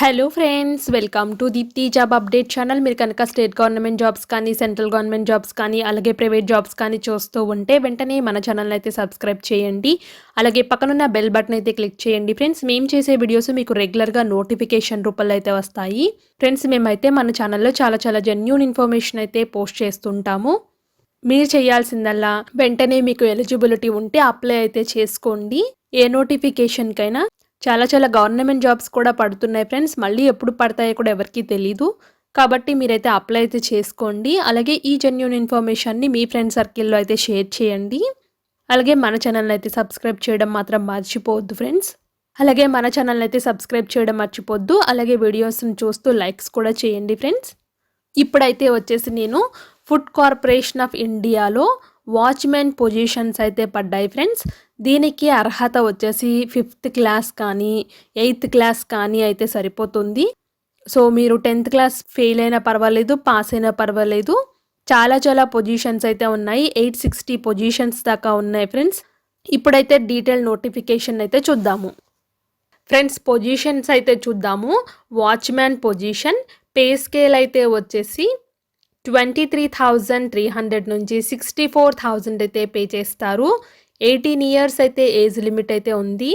Hello friends, welcome to Deepti job update channel. మీరు కనుక state government jobs కానీ, central government jobs కానీ, అలాగే ప్రైవేట్ జాబ్స్ కానీ చూస్తూ ఉంటే వెంటనే మన ఛానల్ అయితే సబ్స్క్రైబ్ చేయండి. అలాగే పక్కనున్న బెల్ బటన్ అయితే క్లిక్ చేయండి. ఫ్రెండ్స్, మేము చేసే వీడియోస్ మీకు రెగ్యులర్గా నోటిఫికేషన్ రూపంలో అయితే వస్తాయి. ఫ్రెండ్స్, మేమైతే మన ఛానల్లో చాలా జెన్యూన్ ఇన్ఫర్మేషన్ అయితే పోస్ట్ చేస్తుంటాము. మీరు చేయాల్సిందల్లా వెంటనే మీకు ఎలిజిబిలిటీ ఉంటే అప్లై అయితే చేసుకోండి. ఏ నోటిఫికేషన్కైనా చాలా గవర్నమెంట్ జాబ్స్ కూడా పడుతున్నాయి ఫ్రెండ్స్. మళ్ళీ ఎప్పుడు పడతాయో కూడా ఎవరికీ తెలీదు. కాబట్టి మీరైతే అప్లై అయితే చేసుకోండి. అలాగే ఈ జెన్యూన్ ఇన్ఫర్మేషన్ని మీ ఫ్రెండ్ సర్కిల్లో అయితే షేర్ చేయండి. అలాగే మన ఛానల్ని అయితే సబ్స్క్రైబ్ చేయడం మాత్రం మర్చిపోవద్దు ఫ్రెండ్స్. అలాగే మన ఛానల్ని అయితే సబ్స్క్రైబ్ చేయడం మర్చిపోవద్దు. అలాగే వీడియోస్ని చూస్తూ లైక్స్ కూడా చేయండి ఫ్రెండ్స్. ఇప్పుడైతే వచ్చేసి నేను ఫుడ్ కార్పొరేషన్ ఆఫ్ ఇండియాలో వాచ్మెన్ పొజిషన్స్ అయితే పడ్డాయి ఫ్రెండ్స్. దీనికి అర్హత వచ్చేసి 5th క్లాస్ కానీ 8th క్లాస్ కానీ అయితే సరిపోతుంది. సో మీరు 10th క్లాస్ ఫెయిల్ అయినా పర్వాలేదు, పాస్ అయినా పర్వాలేదు. చాలా పొజిషన్స్ అయితే ఉన్నాయి. 860 పొజిషన్స్ దాకా ఉన్నాయి ఫ్రెండ్స్. ఇప్పుడైతే డీటెయిల్ నోటిఫికేషన్ అయితే చూద్దాము ఫ్రెండ్స్. పొజిషన్స్ అయితే చూద్దాము. వాచ్మ్యాన్ పొజిషన్ పే స్కేల్ అయితే వచ్చేసి 23,300 నుంచి 64,000 అయితే పే చేస్తారు. 18 ఇయర్స్ అయితే ఏజ్ లిమిట్ అయితే ఉంది.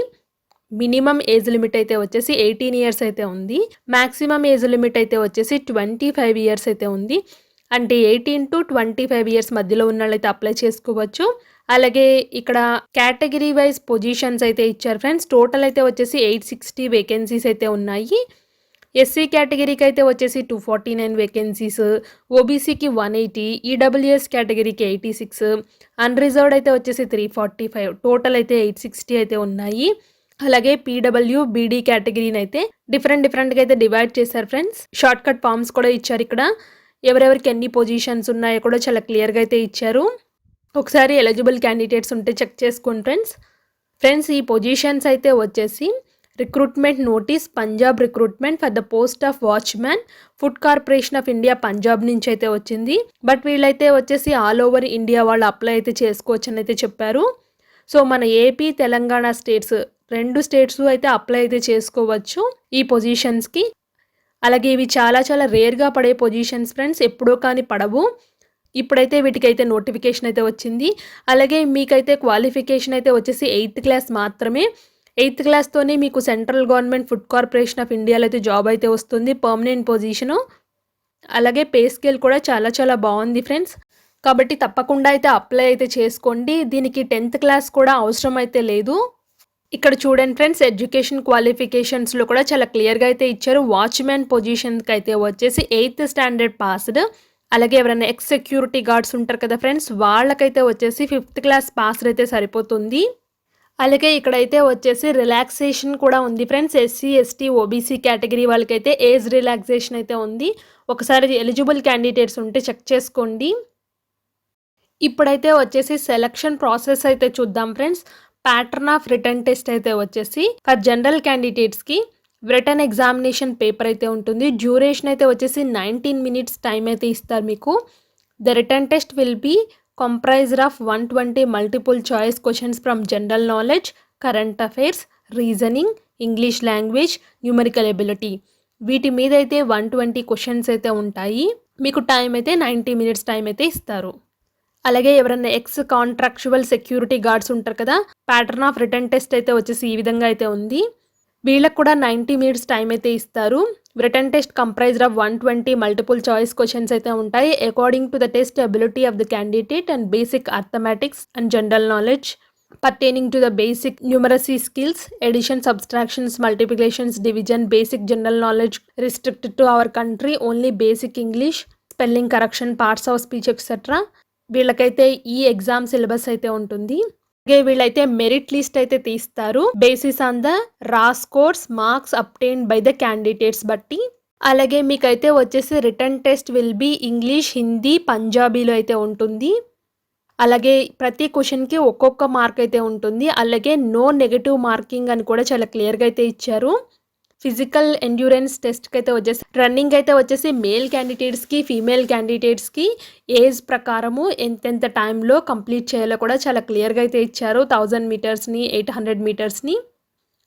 మినిమం ఏజ్ లిమిట్ అయితే వచ్చేసి 18 ఇయర్స్ అయితే ఉంది. మ్యాక్సిమం ఏజ్ లిమిట్ అయితే వచ్చేసి 25 ఇయర్స్ అయితే ఉంది. అంటే 18 to 25 ఇయర్స్ మధ్యలో ఉన్న వాళ్ళైతే అప్లై చేసుకోవచ్చు. అలాగే ఇక్కడ కేటగిరీ వైజ్ పొజిషన్స్ అయితే ఇచ్చారు ఫ్రెండ్స్. టోటల్ అయితే వచ్చేసి 860 వేకెన్సీస్ అయితే ఉన్నాయి. ఎస్సీ కేటగిరీకి అయితే వచ్చేసి 249 వేకెన్సీస్, ఓబీసీకి 180, ఈడబ్ల్యూఎస్ కేటగిరీకి 86, అన్రిజర్వ్డ్ అయితే వచ్చేసి 345, టోటల్ అయితే 860 అయితే ఉన్నాయి. అలాగే పీడబ్ల్యూ బీడీ కేటగిరీని అయితే డిఫరెంట్గా అయితే డివైడ్ చేశారు ఫ్రెండ్స్. షార్ట్ కట్ ఫామ్స్ కూడా ఇచ్చారు. ఇక్కడ ఎవరెవరికి ఎన్ని పొజిషన్స్ ఉన్నాయో కూడా చాలా క్లియర్గా అయితే ఇచ్చారు. ఒకసారి ఎలిజిబుల్ క్యాండిడేట్స్ ఉంటే చెక్ చేసుకోండి ఫ్రెండ్స్. ఈ పొజిషన్స్ అయితే వచ్చేసి recruitment notice Punjab recruitment for the post of watchman food corporation of India Punjab నుంచి అయితే వచ్చింది. బట్ వీళ్ళైతే వచ్చేసి ఆల్ ఓవర్ ఇండియా వాళ్ళు అప్లై అయితే చేసుకోవచ్చు అని అయితే చెప్పారు. సో మన ఏపీ తెలంగాణ స్టేట్స్ 2 స్టేట్స్ అయితే అప్లై అయితే చేసుకోవచ్చు ఈ పొజిషన్స్కి. అలాగే ఇవి చాలా రేర్గా పడే పొజిషన్స్ ఫ్రెండ్స్, ఎప్పుడో కానీ పడవు. ఇప్పుడైతే వీటికైతే నోటిఫికేషన్ అయితే వచ్చింది. అలాగే మీకైతే క్వాలిఫికేషన్ అయితే వచ్చేసి 8th క్లాస్ మాత్రమే. 8th క్లాస్తోనే మీకు central government food corporation of ఇండియాలో అయితే జాబ్ అయితే వస్తుంది, పర్మనెంట్ పొజిషను. అలాగే పే స్కేల్ కూడా చాలా బాగుంది ఫ్రెండ్స్. కాబట్టి తప్పకుండా అయితే అప్లై అయితే చేసుకోండి. దీనికి 10th క్లాస్ కూడా అవసరం అయితే లేదు. ఇక్కడ చూడండి ఫ్రెండ్స్, ఎడ్యుకేషన్ క్వాలిఫికేషన్స్లో కూడా చాలా క్లియర్గా అయితే ఇచ్చారు. వాచ్మ్యాన్ పొజిషన్కి అయితే వచ్చేసి 8th స్టాండర్డ్ పాస్డ్. అలాగే ఎవరైనా ఎక్స్ సెక్యూరిటీ గార్డ్స్ ఉంటారు కదా ఫ్రెండ్స్, వాళ్ళకైతే వచ్చేసి 5th క్లాస్ పాస్డ్ అయితే సరిపోతుంది. అలాగే ఇక్కడైతే వచ్చేసి రిలాక్సేషన్ కూడా ఉంది friends. SC ST OBC category వాళ్ళకైతే ఏజ్ రిలాక్సేషన్ అయితే ఉంది. ఒకసారి ఎలిజిబుల్ క్యాండిడేట్స్ ఉంటే చెక్ చేసుకోండి. ఇప్పుడైతే వచ్చేసి సెలక్షన్ ప్రాసెస్ అయితే చూద్దాం friends. Pattern of written test అయితే వచ్చేసి ఫర్ జనరల్ క్యాండిడేట్స్కి రిటర్న్ ఎగ్జామినేషన్ పేపర్ అయితే ఉంటుంది. డ్యూరేషన్ అయితే వచ్చేసి 19 మినిట్స్ టైం అయితే ఇస్తారు మీకు. The written test will be comprised of 120 multiple choice questions from general knowledge, current affairs, reasoning, English language, numerical ability. వీటి మీద అయితే 120 క్వశ్చన్స్ అయితే ఉంటాయి. మీకు టైం అయితే 90 మినిట్స్ టైం అయితే ఇస్తారు. అలాగే ఎవరైనా ఎక్స్ కాంట్రాక్చువల్ సెక్యూరిటీ గార్డ్స్ ఉంటారు కదా, ప్యాటర్న్ ఆఫ్ రిటర్న్ టెస్ట్ అయితే వచ్చేసి ఈ విధంగా అయితే ఉంది. వీళ్ళకి కూడా 90 మినిట్స్ టైం అయితే ఇస్తారు. Written test comprised of 120 multiple choice questions అయితే ఉంటాయి. According to the test ability of the candidate and basic arithmetics and general knowledge pertaining to the basic numeracy skills, addition, subtractions, multiplications, division, basic general knowledge restricted to our country, only basic English, spelling correction, parts of speech etcetera. వీళ్ళకైతే ఈ exam syllabus అయితే ఉంటుంది. అలాగే వీళ్ళైతే merit list అయితే తీస్తారు basis on the raw scores marks obtained by the candidates బట్టి. అలాగే మీకైతే వచ్చేసి written test will be English, Hindi, పంజాబీలో అయితే ఉంటుంది. అలాగే ప్రతి క్వశ్చన్కి ఒక్కొక్క మార్క్ అయితే ఉంటుంది. అలాగే నో నెగటివ్ మార్కింగ్ అని కూడా చాలా క్లియర్గా అయితే ఇచ్చారు. ఫిజికల్ ఎండ్యూరెన్స్ టెస్ట్కి అయితే వచ్చేసి రన్నింగ్ అయితే వచ్చేసి మేల్ క్యాండిడేట్స్కి ఫీమేల్ క్యాండిడేట్స్కి ఏజ్ ప్రకారము ఎంతెంత టైంలో కంప్లీట్ చేయాలో కూడా చాలా క్లియర్గా అయితే ఇచ్చారు. 1000 మీటర్స్ని 800 మీటర్స్ని.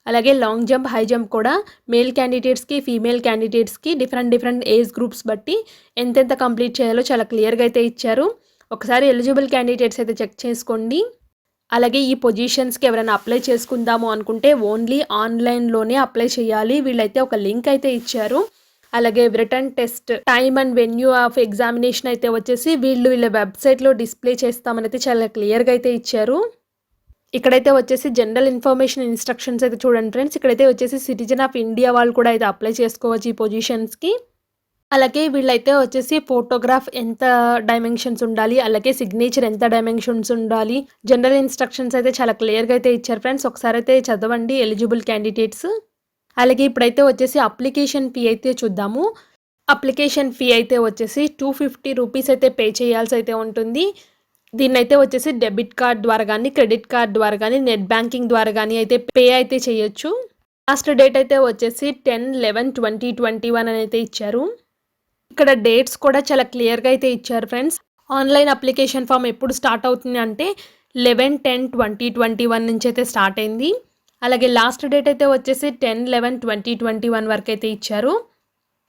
అలాగే లాంగ్ జంప్, హై జంప్ కూడా మేల్ క్యాండిడేట్స్‌కి, ఫీమేల్ క్యాండిడేట్స్‌కి డిఫరెంట్ ఏజ్ గ్రూప్స్ బట్టి ఎంతెంత కంప్లీట్ చేయాలో చాలా క్లియర్‌గా అయితే ఇచ్చారు. ఒకసారి ఎలిజిబుల్ క్యాండిడేట్స్ అయితే చెక్ చేసుకోండి. అలాగే ఈ పొజిషన్స్‌కి ఎవరైనా అప్లై చేసుకుందాము అనుకుంటే ఓన్లీ ఆన్‌లైన్‌లోనే అప్లై చేయాలి. వీళ్ళైతే ఒక లింక్ అయితే ఇచ్చారు. అలాగే written test time and venue of examination అయితే వచ్చేసి వీళ్ళ వెబ్సైట్‌లో డిస్ప్లే చేస్తామని అయితే చాలా క్లియర్‌గా అయితే ఇచ్చారు. ఇక్కడైతే వచ్చేసి జనరల్ ఇన్ఫర్మేషన్ ఇన్స్ట్రక్షన్స్ అయితే చూడండి ఫ్రెండ్స్. ఇక్కడైతే వచ్చేసి సిటిజన్ ఆఫ్ ఇండియా వాళ్ళు కూడా అయితే అప్లై చేసుకోవచ్చు ఈ పొజిషన్స్‌కి. అలాగే వీళ్ళైతే వచ్చేసి ఫోటోగ్రాఫ్ ఎంత డైమెన్షన్స్ ఉండాలి, అలాగే సిగ్నేచర్ ఎంత డైమెన్షన్స్ ఉండాలి, జనరల్ ఇన్స్ట్రక్షన్స్ అయితే చాలా క్లియర్‌గా అయితే ఇచ్చారు ఫ్రెండ్స్. ఒకసారి అయితే చదవండి ఎలిజిబుల్ క్యాండిడేట్స్. అలాగే ఇప్పుడైతే వచ్చేసి అప్లికేషన్ ఫీ అయితే చూద్దాము. అప్లికేషన్ ఫీ అయితే వచ్చేసి 250 రూపీస్ అయితే పే చేయాల్సి అయితే ఉంటుంది. దీన్నైతే వచ్చేసి డెబిట్ కార్డ్ ద్వారా కానీ, క్రెడిట్ కార్డ్ ద్వారా కానీ, నెట్ బ్యాంకింగ్ ద్వారా కానీ అయితే పే అయితే చేయొచ్చు. లాస్ట్ డేట్ అయితే వచ్చేసి 10/11/2021 అని అయితే ఇచ్చారు. ఇక్కడ డేట్స్ కూడా చాలా క్లియర్‌గా అయితే ఇచ్చారు ఫ్రెండ్స్. ఆన్‌లైన్ అప్లికేషన్ ఫామ్ ఎప్పుడు స్టార్ట్ అవుతుంది అంటే 11/10/2021 నుంచి అయితే స్టార్ట్ అయింది. అలాగే లాస్ట్ డేట్ అయితే వచ్చేసి 10/11/2021 వరకు అయితే ఇచ్చారు.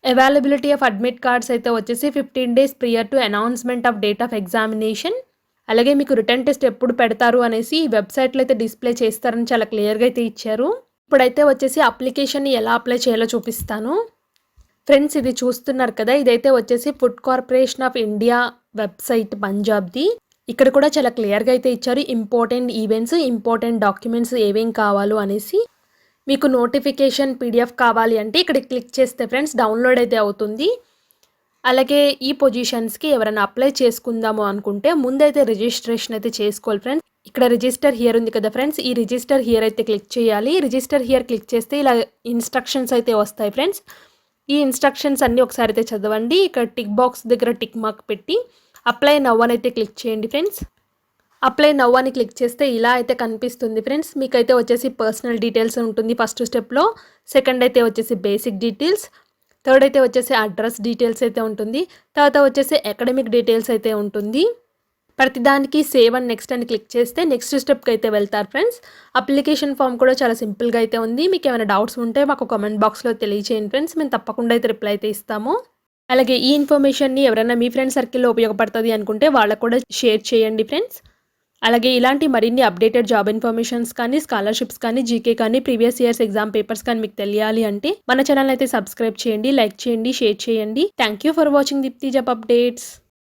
అవైలబిలిటీ ఆఫ్ అడ్మిట్ కార్డ్స్ అయితే వచ్చేసి 15 days prior to announcement of date of examination. అలాగే మీకు రిటన్ టెస్ట్ ఎప్పుడు పెడతారు అనేసి ఈ వెబ్సైట్‌లో అయితే డిస్ప్లే చేస్తారని చాలా క్లియర్‌గా అయితే ఇచ్చారు. ఇప్పుడైతే వచ్చేసి అప్లికేషన్‌ని ఎలా అప్లై చేయాలో చూపిస్తాను. ఫ్రెండ్స్ ఇది చూస్తున్నారు కదా, ఇదైతే వచ్చేసి food corporation of India website పంజాబ్ది. ఇక్కడ కూడా చాలా క్లియర్‌గా అయితే ఇచ్చారు ఇంపార్టెంట్ ఈవెంట్స్, ఇంపార్టెంట్ డాక్యుమెంట్స్ ఏవేం కావాలో అనేసి. మీకు నోటిఫికేషన్ పీడిఎఫ్ కావాలి అంటే ఇక్కడ క్లిక్ చేస్తే ఫ్రెండ్స్ డౌన్లోడ్ అయితే అవుతుంది. అలాగే ఈ పొజిషన్స్‌కి ఎవరైనా అప్లై చేసుకుందాము అనుకుంటే ముందైతే రిజిస్ట్రేషన్ అయితే చేసుకోవాలి ఫ్రెండ్స్. ఇక్కడ రిజిస్టర్ హియర్ ఉంది కదా ఫ్రెండ్స్, ఈ రిజిస్టర్ హియర్ అయితే క్లిక్ చేయాలి. రిజిస్టర్ హియర్ క్లిక్ చేస్తే ఇలా ఇన్స్ట్రక్షన్స్ అయితే వస్తాయి ఫ్రెండ్స్. ఈ ఇన్స్ట్రక్షన్స్ అన్నీ ఒకసారి అయితే చదవండి. ఇక్కడ టిక్ బాక్స్ దగ్గర టిక్ మార్క్ పెట్టి అప్లై నవ్ అని అయితే క్లిక్ చేయండి ఫ్రెండ్స్. అప్లై నవ్ అని క్లిక్ చేస్తే ఇలా అయితే కనిపిస్తుంది ఫ్రెండ్స్. మీకైతే వచ్చేసి పర్సనల్ డీటెయిల్స్ ఉంటుంది ఫస్ట్ స్టెప్లో, సెకండ్ అయితే వచ్చేసి బేసిక్ డీటెయిల్స్, థర్డ్ అయితే వచ్చేసి అడ్రస్ డీటెయిల్స్ అయితే ఉంటుంది, తర్వాత వచ్చేసి అకాడమిక్ డీటెయిల్స్ అయితే ఉంటుంది. ప్రతిదానికి సేవ్ అండ్ నెక్స్ట్ అని క్లిక్ చేస్తే నెక్స్ట్ స్టెప్కి అయితే వెళ్తారు ఫ్రెండ్స్. అప్లికేషన్ ఫామ్ కూడా చాలా సింపుల్గా అయితే ఉంది. మీకు ఏమైనా డౌట్స్ ఉంటే మాకు కామెంట్ బాక్స్లో తెలియచేయండి ఫ్రెండ్స్, మేము తప్పకుండా అయితే రిప్లై అయితే ఇస్తాము. అలాగే ఈ ఇన్ఫర్మేషన్ని ఎవరైనా మీ ఫ్రెండ్ సర్కిల్లో ఉపయోగపడుతుంది అనుకుంటే వాళ్ళకు కూడా షేర్ చేయండి ఫ్రెండ్స్. అలాగే ఇలాంటి మరిన్ని అప్డేటెడ్ జాబ్ ఇన్ఫర్మేషన్స్ కానీ, స్కాలర్షిప్స్ కానీ, జీకే కానీ, ప్రీవియస్ ఇయర్స్ ఎగ్జామ్ పేపర్స్ కానీ మీకు తెలియాలి అంటే మన ఛానల్ అయితే సబ్స్క్రైబ్ చేయండి, లైక్ చేయండి, షేర్ చేయండి. Thank you for watching Deepti job updates.